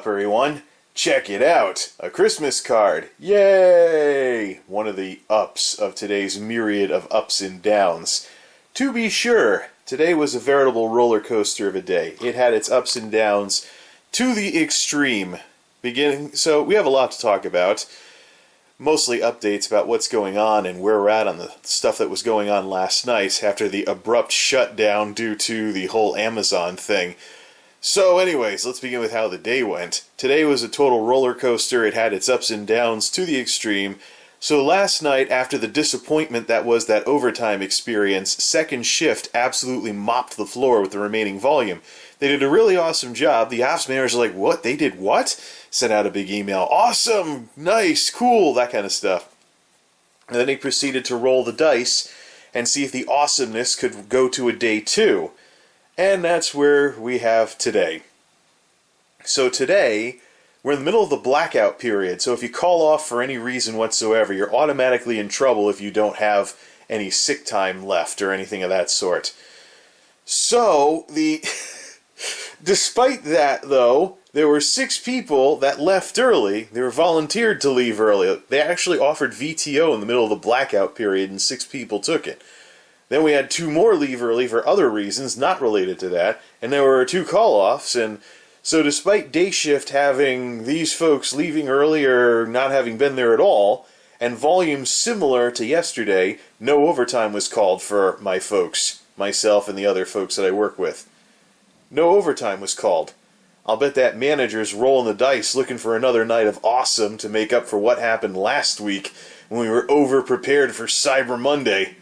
up, everyone? Check it out! A Christmas card! Yay! One of the ups of today's myriad of ups and downs. To be sure, today was a veritable roller coaster of a day. It had its ups and downs to the extreme. So we have a lot to talk about. Mostly updates about what's going on and where we're at on the stuff that was going on last night after the abrupt shutdown due to the whole Amazon thing. So anyways, let's begin with how the day went. Today was a total roller coaster. It had its ups and downs to the extreme. So last night, after the disappointment that was that overtime experience, second shift absolutely mopped the floor with the remaining volume. They did a really awesome job. The ops managers are like, what? They did what? Sent out a big email. Awesome! Nice! Cool! That kind of stuff. And then they proceeded to roll the dice and see if the awesomeness could go to a day 2. And that's where we have today. So today, we're in the middle of the blackout period, so if you call off for any reason whatsoever, you're automatically in trouble if you don't have any sick time left or anything of that sort. So, despite that, though, there were 6 people that left early. They were volunteered to leave early. They actually offered VTO in the middle of the blackout period, and 6 people took it. Then we had 2 more leave early for other reasons not related to that, and there were 2 call-offs, and so despite day shift having these folks leaving early or not having been there at all, and volumes similar to yesterday, no overtime was called for my folks, myself and the other folks that I work with. No overtime was called. I'll bet that manager's rolling the dice looking for another night of awesome to make up for what happened last week when we were over-prepared for Cyber Monday.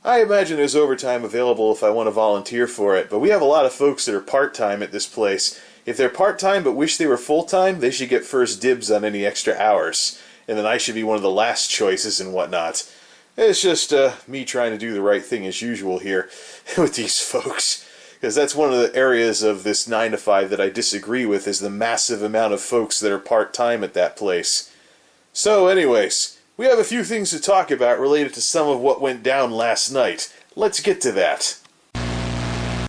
I imagine there's overtime available if I want to volunteer for it, but we have a lot of folks that are part-time at this place. If they're part-time but wish they were full-time, they should get first dibs on any extra hours. And then I should be one of the last choices and whatnot. It's just me trying to do the right thing as usual here with these folks. Because that's one of the areas of this 9 to 5 that I disagree with, is the massive amount of folks that are part-time at that place. So anyways, we have a few things to talk about related to some of what went down last night. Let's get to that.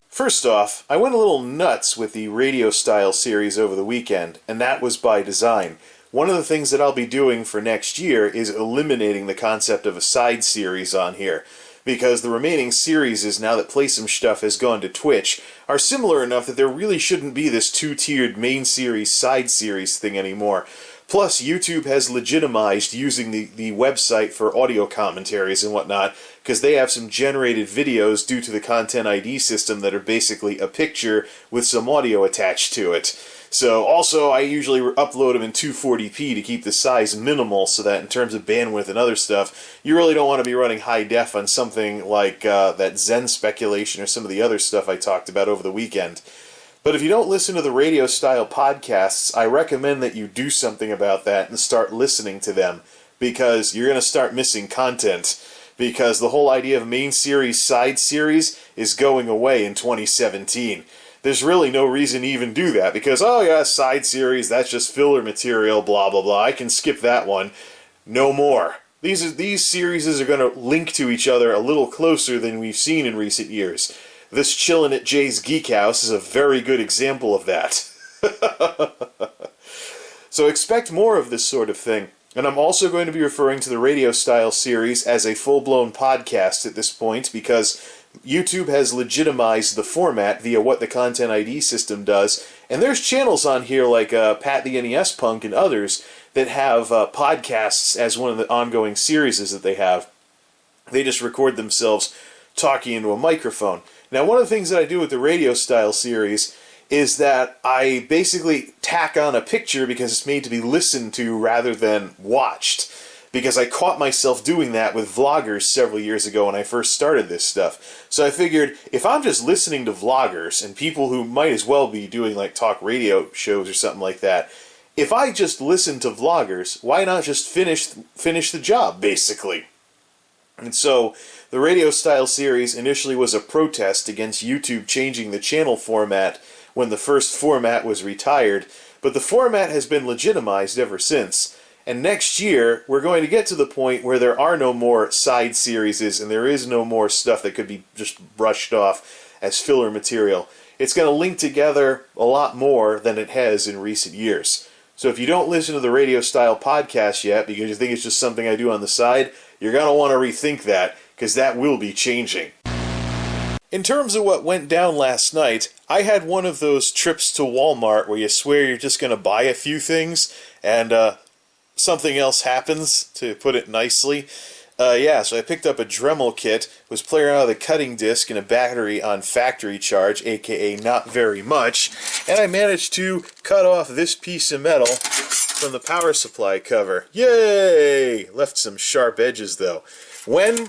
First off, I went a little nuts with the radio-style series over the weekend, and that was by design. One of the things that I'll be doing for next year is eliminating the concept of a side series on here, because the remaining series, now that Play Some Stuff has gone to Twitch, are similar enough that there really shouldn't be this 2-tiered main series, side series thing anymore. Plus, YouTube has legitimized using the website for audio commentaries and whatnot, because they have some generated videos due to the Content ID system that are basically a picture with some audio attached to it. So, also, I usually upload them in 240p to keep the size minimal, so that in terms of bandwidth and other stuff, you really don't want to be running high def on something like that Zen speculation or some of the other stuff I talked about over the weekend. But if you don't listen to the radio-style podcasts, I recommend that you do something about that and start listening to them, because you're going to start missing content. Because the whole idea of main series, side series is going away in 2017. There's really no reason to even do that, because, oh yeah, side series, that's just filler material, blah blah blah, I can skip that one. No more. These series are going to link to each other a little closer than we've seen in recent years. This Chillin' at Jay's Geek House is a very good example of that. So expect more of this sort of thing. And I'm also going to be referring to the radio-style series as a full-blown podcast at this point, because YouTube has legitimized the format via what the Content ID system does. And there's channels on here like Pat the NES Punk and others that have podcasts as one of the ongoing series that they have. They just record themselves talking into a microphone. Now, one of the things that I do with the radio-style series is that I basically tack on a picture because it's made to be listened to rather than watched. Because I caught myself doing that with vloggers several years ago when I first started this stuff. So I figured, if I'm just listening to vloggers and people who might as well be doing like talk radio shows or something like that, if I just listen to vloggers, why not just finish the job, basically? And so, the radio-style series initially was a protest against YouTube changing the channel format when the first format was retired, but the format has been legitimized ever since. And next year, we're going to get to the point where there are no more side series and there is no more stuff that could be just brushed off as filler material. it's going to link together a lot more than it has in recent years. So if you don't listen to the radio style podcast yet because you think it's just something I do on the side, you're going to want to rethink that, because that will be changing. In terms of what went down last night, I had one of those trips to Walmart where you swear you're just going to buy a few things and something else happens, to put it nicely. So I picked up a Dremel kit, was playing around with a cutting disc and a battery on factory charge, aka not very much, and I managed to cut off this piece of metal from the power supply cover. Yay! Left some sharp edges though. When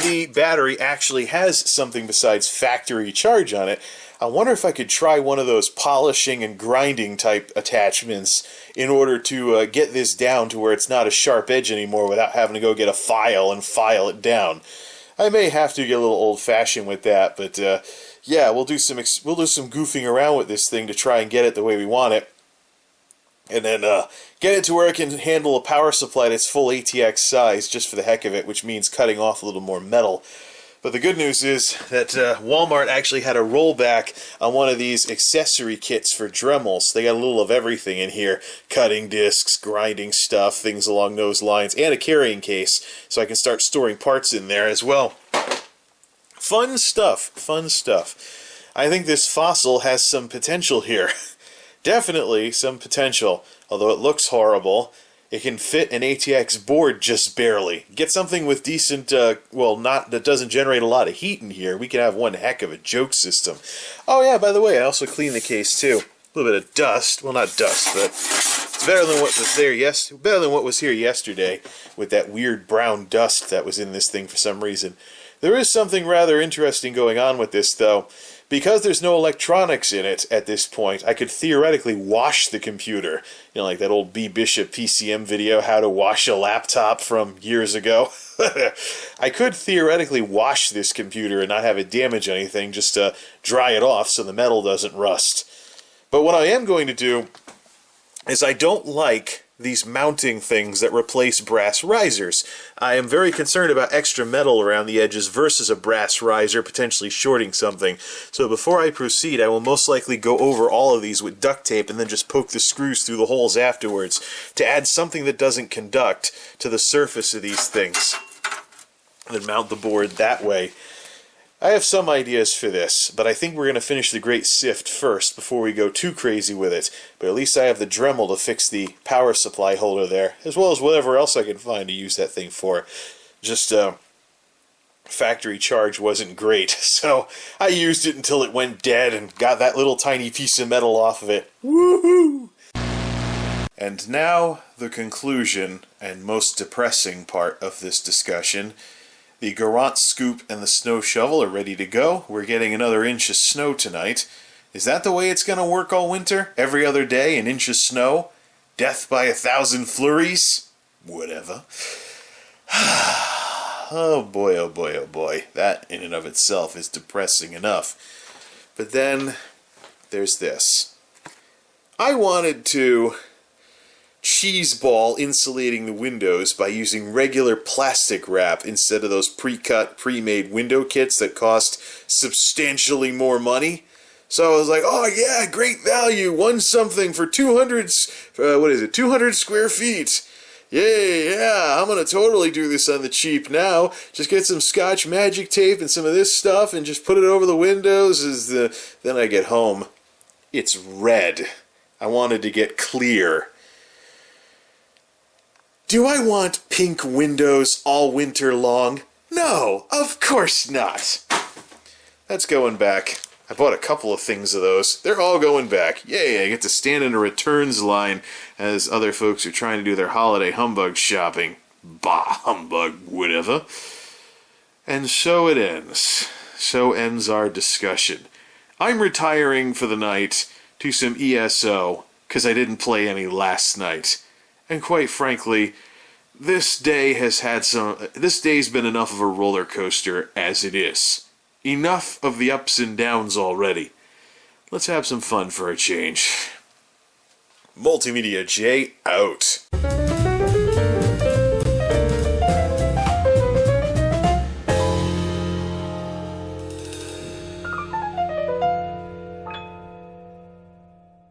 the battery actually has something besides factory charge on it, I wonder if I could try one of those polishing and grinding type attachments in order to get this down to where it's not a sharp edge anymore without having to go get a file and file it down. I may have to get a little old-fashioned with that, but yeah, we'll do some goofing around with this thing to try and get it the way we want it. And then get it to where it can handle a power supply that's full ATX size just for the heck of it, which means cutting off a little more metal. But the good news is that Walmart actually had a rollback on one of these accessory kits for Dremels. They got a little of everything in here. Cutting discs, grinding stuff, things along those lines, and a carrying case, so I can start storing parts in there as well. Fun stuff, fun stuff. I think this fossil has some potential here. Definitely some potential, although it looks horrible. It can fit an ATX board just barely. Get something with decent, that doesn't generate a lot of heat in here. We can have one heck of a joke system. Oh yeah, by the way, I also cleaned the case too. A little bit of dust. Well, not dust, but it's better than what was there better than what was here yesterday with that weird brown dust that was in this thing for some reason. There is something rather interesting going on with this, though. Because there's no electronics in it at this point, I could theoretically wash the computer. You know, like that old B. Bishop PCM video, how to wash a laptop from years ago. I could theoretically wash this computer and not have it damage anything, just to dry it off so the metal doesn't rust. But what I am going to do is I don't like these mounting things that replace brass risers. I am very concerned about extra metal around the edges versus a brass riser potentially shorting something. So before I proceed, I will most likely go over all of these with duct tape and then just poke the screws through the holes afterwards to add something that doesn't conduct to the surface of these things. And then mount the board that way. I have some ideas for this, but I think we're going to finish the Great Sift first before we go too crazy with it. But at least I have the Dremel to fix the power supply holder there, as well as whatever else I can find to use that thing for. Just, factory charge wasn't great, so I used it until it went dead and got that little tiny piece of metal off of it. Woohoo! And now, the conclusion, and most depressing part of this discussion. The Garant scoop and the snow shovel are ready to go. We're getting another inch of snow tonight. Is that the way it's going to work all winter? Every other day, an inch of snow? Death by 1,000 flurries? Whatever. Oh boy, oh boy, oh boy. That in and of itself is depressing enough. But then, there's this. I wanted to cheeseball insulating the windows by using regular plastic wrap instead of those pre-cut, pre-made window kits that cost substantially more money. So I was like, oh yeah, great value, one something for 200 square feet. Yay, yeah, I'm gonna totally do this on the cheap now. Just get some Scotch magic tape and some of this stuff and just put it over the windows. Then I get home. It's red. I wanted to get clear. Do I want pink windows all winter long? No, of course not. That's going back. I bought a couple of things of those. They're all going back. Yay, I get to stand in a returns line as other folks are trying to do their holiday humbug shopping. Bah, humbug, whatever. And so it ends. So ends our discussion. I'm retiring for the night to some ESO because I didn't play any last night. And quite frankly, this day's been enough of a roller coaster as it is. Enough of the ups and downs already. Let's have some fun for a change. MultimediaJay out.